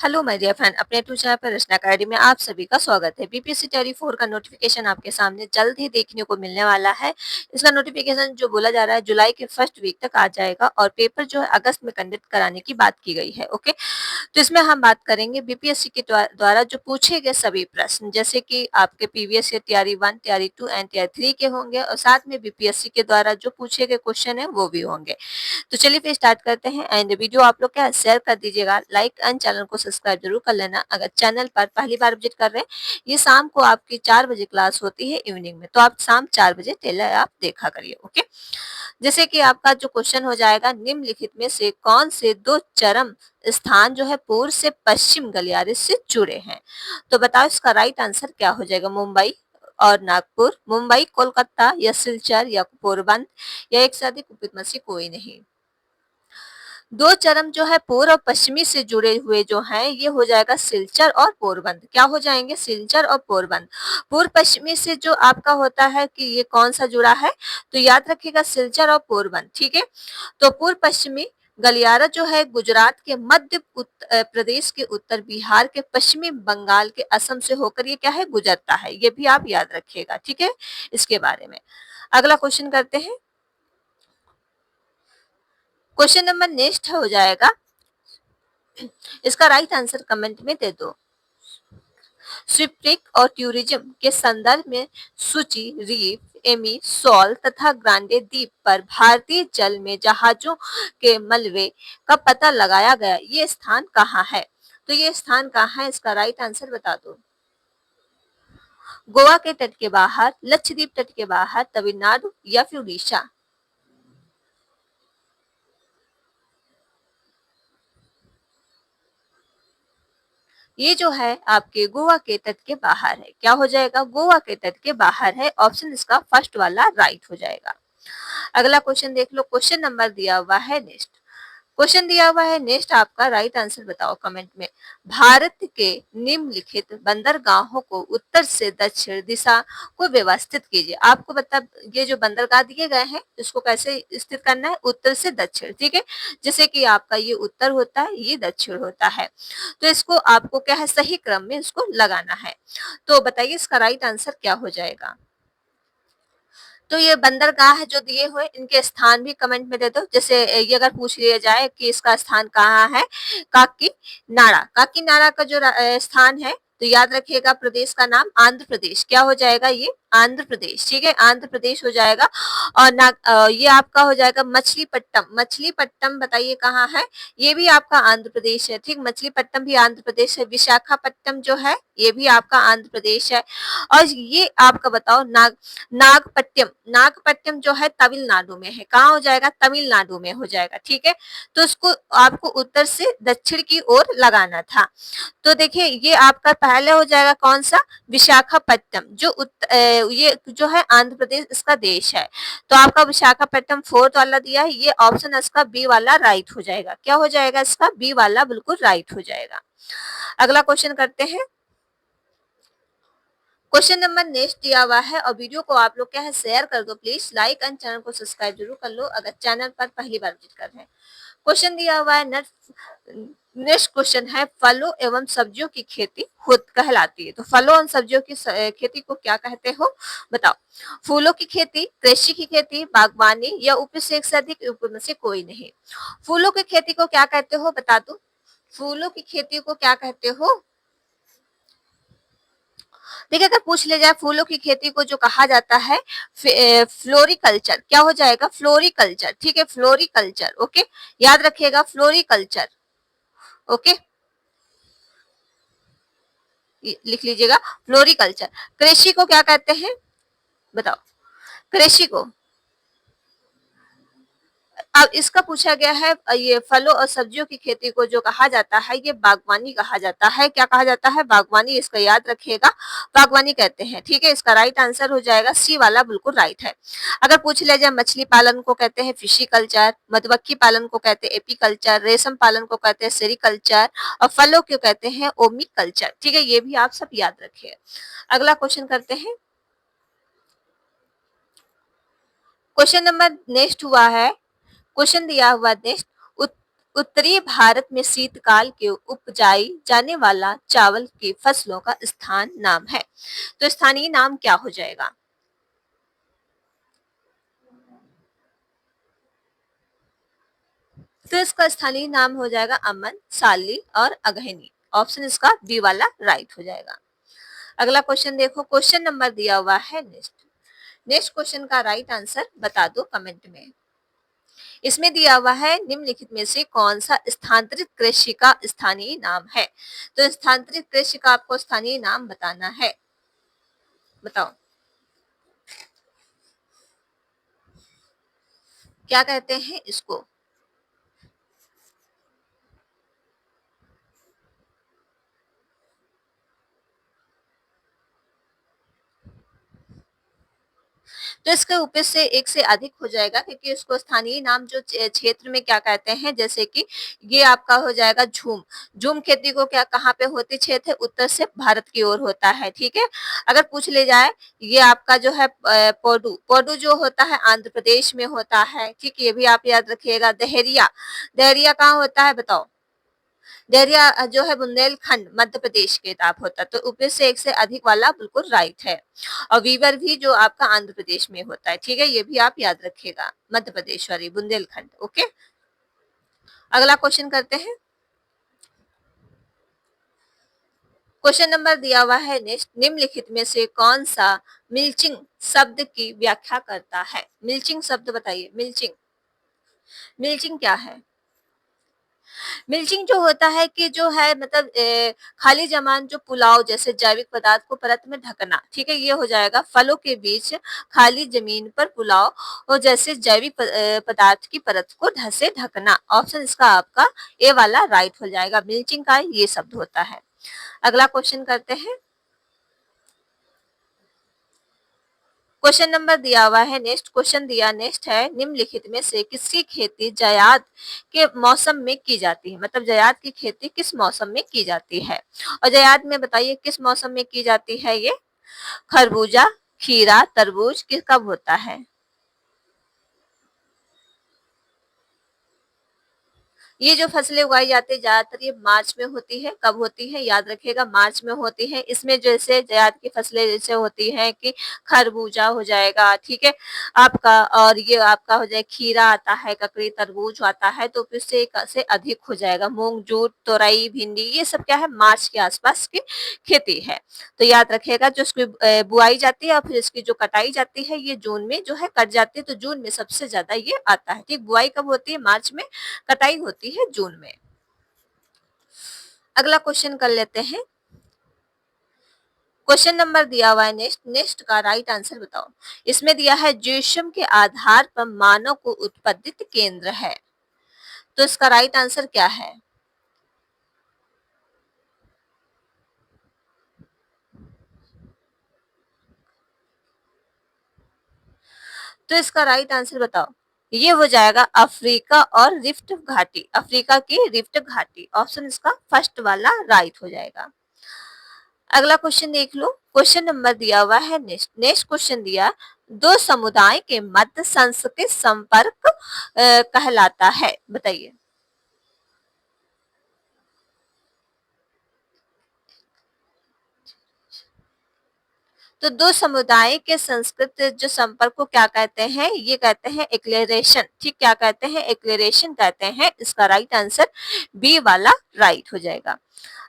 Hello my dear friend, अपने tuition channel पर रचना academy में आप सभी का स्वागत है। बीपीएससी टेरी 4 का नोटिफिकेशन आपके सामने जल्द ही देखने को मिलने वाला है। इसका नोटिफिकेशन जो बोला जा रहा है जुलाई के फर्स्ट वीक तक आ जाएगा और पेपर जो है अगस्त में कंडक्ट कराने की बात की गई है। ओके, तो इसमें हम बात करेंगे बीपीएससी के द्वारा जो पूछे गए सभी प्रश्न, जैसे कि आपके प्रीवियस ईयर तैयारी 1, तैयारी 2 एंड तैयारी 3 के होंगे और साथ में बीपीएससी के द्वारा जो पूछे गए क्वेश्चन है वो भी होंगे। तो चलिए फिर स्टार्ट करते हैं एंड वीडियो आप लोग क्या शेयर कर दीजिएगा, लाइक एंड चैनल को सब्सक्राइब जरूर कर लेना। अगर चैनल पर पहली बार विजिट कर रहे हैं, ये शाम को आपकी 4 बजे क्लास होती है इवनिंग में, तो आप शाम 4 बजे टेलर आप देखा करिए। ओके, जैसे कि आपका जो क्वेश्चन हो जाएगा, निम्नलिखित में से कौन से दो चरम स्थान जो है पूर्व से पश्चिम गलियारे से जुड़े हैं। तो बताओ इसका राइट आंसर क्या हो जाएगा। मुंबई और नागपुर, मुंबई कोलकाता या सिलचर या पोरबंदर या एक से अधिक उपयुक्त में से कोई नहीं। दो चरम जो है पूर्व और पश्चिमी से जुड़े हुए जो हैं ये हो जाएगा सिलचर और पोरबंदर। क्या हो जाएंगे? सिलचर और पोरबंदर। पूर्व पश्चिमी से जो आपका होता है कि ये कौन सा जुड़ा है, तो याद रखिएगा सिलचर और पोरबंदर। ठीक है, तो पूर्व पश्चिमी गलियारा जो है गुजरात के मध्य प्रदेश के उत्तर, बिहार के पश्चिमी बंगाल के असम से होकर ये क्या है गुजरता है। ये भी आप याद रखिएगा। ठीक है, इसके बारे में अगला क्वेश्चन करते हैं। क्वेश्चन नंबर नेक्स्ट हो जाएगा, इसका राइट आंसर कमेंट में दे दो। शिपरिक और टूरिज्म के संदर्भ में सूची, रीफ, एमी, सॉल तथा ग्रांडे द्वीप पर भारतीय जल में जहाजों के मलबे का पता लगाया गया, ये स्थान कहाँ है? तो ये स्थान कहाँ है, इसका राइट आंसर बता दो। गोवा के तट के बाहर, लक्षद्वीप तट के बाहर, तमिलनाडु या फिर उड़ीसा। ये जो है आपके गोवा के तट के बाहर है। क्या हो जाएगा? गोवा के तट के बाहर है। ऑप्शन इसका फर्स्ट वाला राइट हो जाएगा। अगला क्वेश्चन देख लो, क्वेश्चन नंबर दिया हुआ है नेक्स्ट। क्वेश्चन दिया हुआ है नेक्स्ट, आपका राइट आंसर बताओ कमेंट में। भारत के निम्नलिखित बंदरगाहों को उत्तर से दक्षिण दिशा को व्यवस्थित कीजिए। आपको बता, ये जो बंदरगाह दिए गए हैं इसको कैसे स्थित करना है? उत्तर से दक्षिण। ठीक है, जैसे कि आपका ये उत्तर होता है, ये दक्षिण होता है, तो इसको आपको क्या है सही क्रम में इसको लगाना है। तो बताइए इसका राइट आंसर क्या हो जाएगा। तो ये बंदरगाह जो दिए हुए इनके स्थान भी कमेंट में दे दो। जैसे ये अगर पूछ लिया जाए कि इसका स्थान कहाँ है, काकीनाडा। काकीनाडा का जो स्थान है, तो याद रखिएगा प्रदेश का नाम आंध्र प्रदेश। क्या हो जाएगा? ये आंध्र प्रदेश। ठीक है, आंध्र प्रदेश हो जाएगा। और ये आपका हो जाएगा मछलीपट्टम। मछलीपट्टम बताइए कहाँ है? ये भी आपका आंध्र प्रदेश है। ठीक, मछलीपट्टम भी आंध्र प्रदेश है। विशाखापट्टम जो है ये भी आपका आंध्र प्रदेश है। और ये आपका बताओ नागपट्टनम। नागपट्टनम जो है तमिलनाडु में है। कहाँ हो जाएगा? तमिलनाडु में हो जाएगा। ठीक है, तो इसको आपको उत्तर से दक्षिण की ओर लगाना था। तो देखिए ये आपका पहले हो जाएगा कौन सा? विशाखापट्टनम, जो ये जो है आंध्र प्रदेश इसका देश है। तो आपका विशाखापट्टनम फोर्थ वाला दिया है, ये ऑप्शन इसका बी वाला राइट हो जाएगा। क्या हो जाएगा? इसका बी वाला बिल्कुल राइट हो जाएगा। अगला क्वेश्चन करते हैं। क्वेश्चन नंबर नेक्स्ट दिया हुआ है और वीडियो को आप लोग क्या है शेयर कर दो प्लीज, लाइक एंड चैनल को सब्सक्राइब जरूर कर लो अगर चैनल पर पहली बार विजिट कर रहे हैं। क्वेश्चन दिया हुआ है नेक्स्ट क्वेश्चन है, फलों एवं सब्जियों की खेती कहलाती है। तो फलों एवं सब्जियों की खेती को क्या कहते हो बताओ। फूलों की खेती, कृषि की खेती, बागवानी या उपज से एक से अधिक, उपज में से कोई नहीं। फूलों की खेती को क्या कहते हो बता दो। फूलों की खेती को क्या कहते हो? देखिए अगर पूछ लिया जाए फूलों की खेती को जो कहा जाता है फ्लोरिकल्चर। क्या हो जाएगा? फ्लोरिकल्चर। ठीक है, फ्लोरिकल्चर। ओके, याद रखिएगा फ्लोरिकल्चर। ओके, लिख लीजिएगा फ्लोरिकल्चर। कृषि को क्या कहते हैं बताओ। कृषि को अब इसका पूछा गया है, ये फलों और सब्जियों की खेती को जो कहा जाता है ये बागवानी कहा जाता है। क्या कहा जाता है? बागवानी। इसका याद रखिएगा, बागवानी कहते हैं। ठीक है, इसका राइट आंसर हो जाएगा सी वाला बिल्कुल राइट है। अगर पूछ लिया जाए मछली पालन को कहते हैं फिशिकल्चर, मधुमक्खी पालन को कहते हैं एपीकल्चर, रेशम पालन को कहते हैं सेरिकल्चर और फलों को कहते हैं ओमिकल्चर। ठीक है, ये भी आप सब याद रखिए। अगला क्वेश्चन करते हैं। क्वेश्चन नंबर नेक्स्ट हुआ है, क्वेश्चन दिया हुआ नेक्स्ट, उत्तरी भारत में शीतकाल के उपजाई जाने वाला चावल की फसलों का स्थान नाम है। तो स्थानीय नाम क्या हो जाएगा? तो इसका स्थानीय नाम हो जाएगा अमन, साली और अगहनी। ऑप्शन इसका बी वाला राइट हो जाएगा। अगला क्वेश्चन देखो, क्वेश्चन नंबर दिया हुआ है नेक्स्ट। नेक्स्ट क्वेश्चन का राइट आंसर बता दो कमेंट में। इसमें दिया हुआ है निम्नलिखित में से कौन सा स्थानांतरित कृषि का स्थानीय नाम है? तो स्थानांतरित कृषि का आपको स्थानीय नाम बताना है। बताओ क्या कहते हैं इसको? तो इसके ऊपर से एक से अधिक हो जाएगा, क्योंकि इसको स्थानीय नाम जो क्षेत्र में क्या कहते हैं, जैसे कि ये आपका हो जाएगा झूम। झूम खेती को क्या कहाँ पे होती क्षेत्र है? उत्तर से भारत की ओर होता है, ठीक है। अगर पूछ ले जाए ये आपका जो है पोडू, पोडू जो होता है आंध्र प्रदेश में होता है, ठीक, ये भी आप याद रखिएगा। दहरिया, दहरिया कहाँ होता है बताओ? देहरिया जो है बुंदेलखंड मध्य प्रदेश के ताप होता है। तो ऊपर से एक से अधिक वाला बिल्कुल राइट है। और वीवर भी जो आपका आंध्र प्रदेश में होता है, ठीक है, ये भी आप याद रखिएगा। मध्य प्रदेश वाली बुंदेलखंड। ओके, अगला क्वेश्चन करते हैं। क्वेश्चन नंबर दिया हुआ है नेक्स्ट, निम्नलिखित में से कौन सा मिल्चिंग शब्द की व्याख्या करता है? मिल्चिंग शब्द बताइए। मिल्चिंग, मिल्चिंग क्या है? मिल्चिंग जो होता है कि जो है मतलब खाली जमान जो पुलाव जैसे जैविक पदार्थ को परत में ढकना, ठीक है, ये हो जाएगा। फलों के बीच खाली जमीन पर पुलाव और जैसे जैविक पदार्थ की परत को से ढकना। ऑप्शन इसका आपका ए वाला राइट हो जाएगा। मिल्चिंग का ये शब्द होता है। अगला क्वेश्चन करते हैं। क्वेश्चन नंबर दिया हुआ है नेक्स्ट, क्वेश्चन दिया नेक्स्ट है, निम्नलिखित में से किसकी खेती जायद के मौसम में की जाती है? मतलब जायद की खेती किस मौसम में की जाती है? और जायद में बताइए किस मौसम में की जाती है ये? खरबूजा, खीरा, तरबूज, किस कब होता है? ये जो फसलें उगाई जाती है ज्यादातर ये मार्च में होती है। कब होती है? याद रखिएगा, मार्च में होती है। इसमें जैसे जायद की फसलें जैसे होती हैं कि खरबूजा हो जाएगा, ठीक है आपका, और ये आपका हो जाए खीरा आता है, ककड़ी, तरबूज आता है। तो फिर से एक से अधिक हो जाएगा। मूंग, जूट, तोरई, भिंडी, ये सब क्या है मार्च के आसपास की खेती है। तो याद रखिएगा, जो इसकी बुआई जाती है और फिर इसकी जो कटाई जाती है ये जून में जो है कट जाती है। तो जून में सबसे ज्यादा ये आता है, ठीक। बुआई कब होती है? मार्च में। कटाई होती है जून में। अगला क्वेश्चन कर लेते हैं। क्वेश्चन नंबर दिया हुआ है नेक्स्ट, नेक्स्ट का राइट आंसर बताओ। इसमें दिया है ज्योतिषम के आधार पर मानव को उत्पादित केंद्र है। तो इसका राइट आंसर क्या है? तो इसका राइट आंसर बताओ। ये हो जाएगा अफ्रीका और रिफ्ट घाटी, अफ्रीका की रिफ्ट घाटी। ऑप्शन इसका फर्स्ट वाला राइट हो जाएगा। अगला क्वेश्चन देख लो। क्वेश्चन नंबर दिया हुआ है नेक्स्ट, नेक्स्ट क्वेश्चन दिया, दो समुदाय के मध्य सांस्कृतिक संपर्क कहलाता है। बताइए। तो दो समुदाय के संस्कृत जो संपर्क को क्या कहते हैं? ये कहते हैं एक्लेरेशन, ठीक। क्या कहते हैं? एक्लेरेशन कहते हैं। इसका राइट आंसर बी वाला राइट हो जाएगा।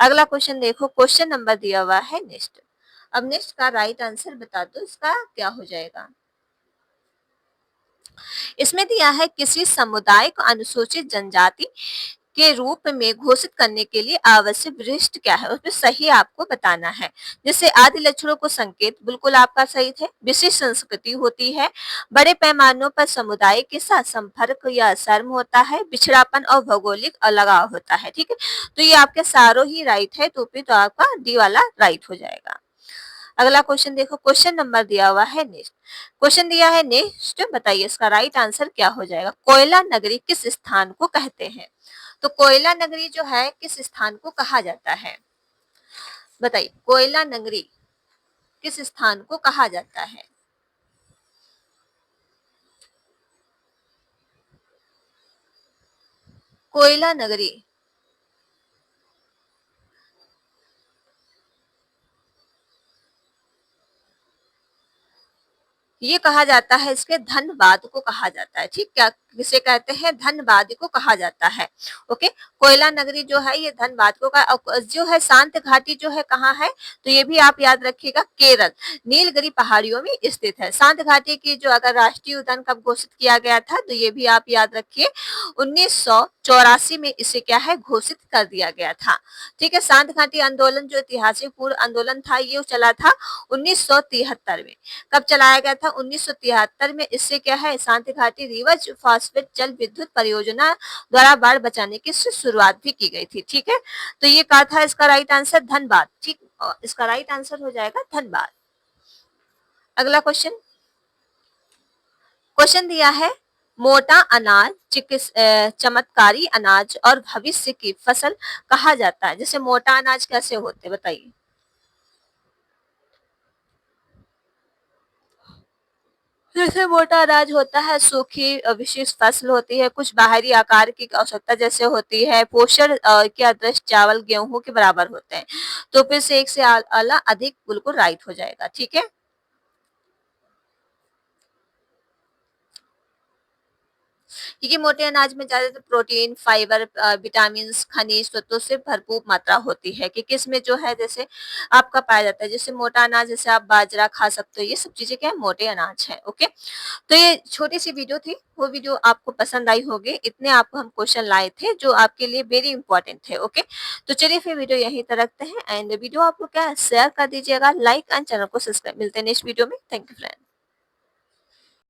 अगला क्वेश्चन देखो। क्वेश्चन नंबर दिया हुआ है नेक्स्ट। अब नेक्स्ट का राइट आंसर बता दो, इसका क्या हो जाएगा? इसमें दिया है किसी समुदाय को अनुसूचित जनजाति के रूप में घोषित करने के लिए आवश्यक विशिष्ट क्या है? उसमें सही आपको बताना है। जैसे आदि लक्षणों को संकेत बिल्कुल आपका सही थे। विशिष्ट संस्कृति होती है, बड़े पैमानों पर समुदाय के साथ संपर्क या शर्म होता है, पिछड़ापन और भौगोलिक अलगाव होता है, ठीक है। तो ये आपके सारों ही राइट है। तो फिर तो आपका डी वाला राइट हो जाएगा। अगला क्वेश्चन देखो। क्वेश्चन नंबर दिया हुआ है नेक्स्ट, क्वेश्चन दिया है नेक्स्ट, बताइए इसका राइट आंसर क्या हो जाएगा? कोयला नगरी किस स्थान को कहते हैं? तो कोयला नगरी जो है किस स्थान को कहा जाता है? बताइए, कोयला नगरी किस स्थान को कहा जाता है? कोयला नगरी ये कहा जाता है, इसके धनबाद को कहा जाता है। ठीक, क्या किसे कहते हैं? धनबाद को कहा जाता है। ओके, कोयला नगरी जो है ये धनबाद को जो है शांत घाटी जो है कहाँ है? तो ये भी आप याद रखिएगा, केरल नीलगिरी पहाड़ियों में स्थित है। शांत घाटी की जो अगर राष्ट्रीय उद्यान कब घोषित किया गया था, तो ये भी आप याद रखिए 1984 में इसे क्या है, घोषित कर दिया गया था। ठीक है, शांत घाटी आंदोलन जो ऐतिहासिक पूर्व आंदोलन था ये चला था 1973 में। कब चलाया गया था? 1973 में। इससे क्या है, शांति घाटी रिवर्स फॉस्फेट जल विद्युत परियोजना द्वारा बाढ़ बचाने की शुरुआत भी की गई थी। ठीक है, तो ये कहा था इसका राइट आंसर धनबाद। ठीक, इसका राइट आंसर हो जाएगा धनबाद। अगला क्वेश्चन, क्वेश्चन दिया है मोटा अनाज चमत्कारी अनाज और भविष्य की फसल कहा जाता है। जैसे मोटा अनाज कैसे होते बताइए? जैसे मोटा अनाज होता है, सूखी विशेष फसल होती है, कुछ बाहरी आकार की आवश्यकता जैसे होती है, पोषण के आदर्श चावल गेहूं के बराबर होते हैं। तो फिर से एक से आला अधिक बिल्कुल राइट हो जाएगा। ठीक है, क्योंकि मोटे अनाज में ज्यादातर प्रोटीन, फाइबर, विटामिन, खनिज तत्वों से भरपूर मात्रा होती है। कि किसमें जो है जैसे आपका पाया जाता है, जैसे मोटा अनाज, जैसे आप बाजरा खा सकते हो, ये सब चीजें क्या है, मोटे अनाज है। ओके, तो ये छोटी सी वीडियो थी, वो वीडियो आपको पसंद आई होगी। इतने आपको हम क्वेश्चन लाए थे जो आपके लिए वेरी इंपॉर्टेंट थे। ओके, तो चलिए फिर वीडियो यहीं तक रखते हैं, एंड वीडियो आपको क्या शेयर कर दीजिएगा, लाइक एंड चैनल को सब्सक्राइब। मिलते हैं नेक्स्ट वीडियो में। Thank you friend.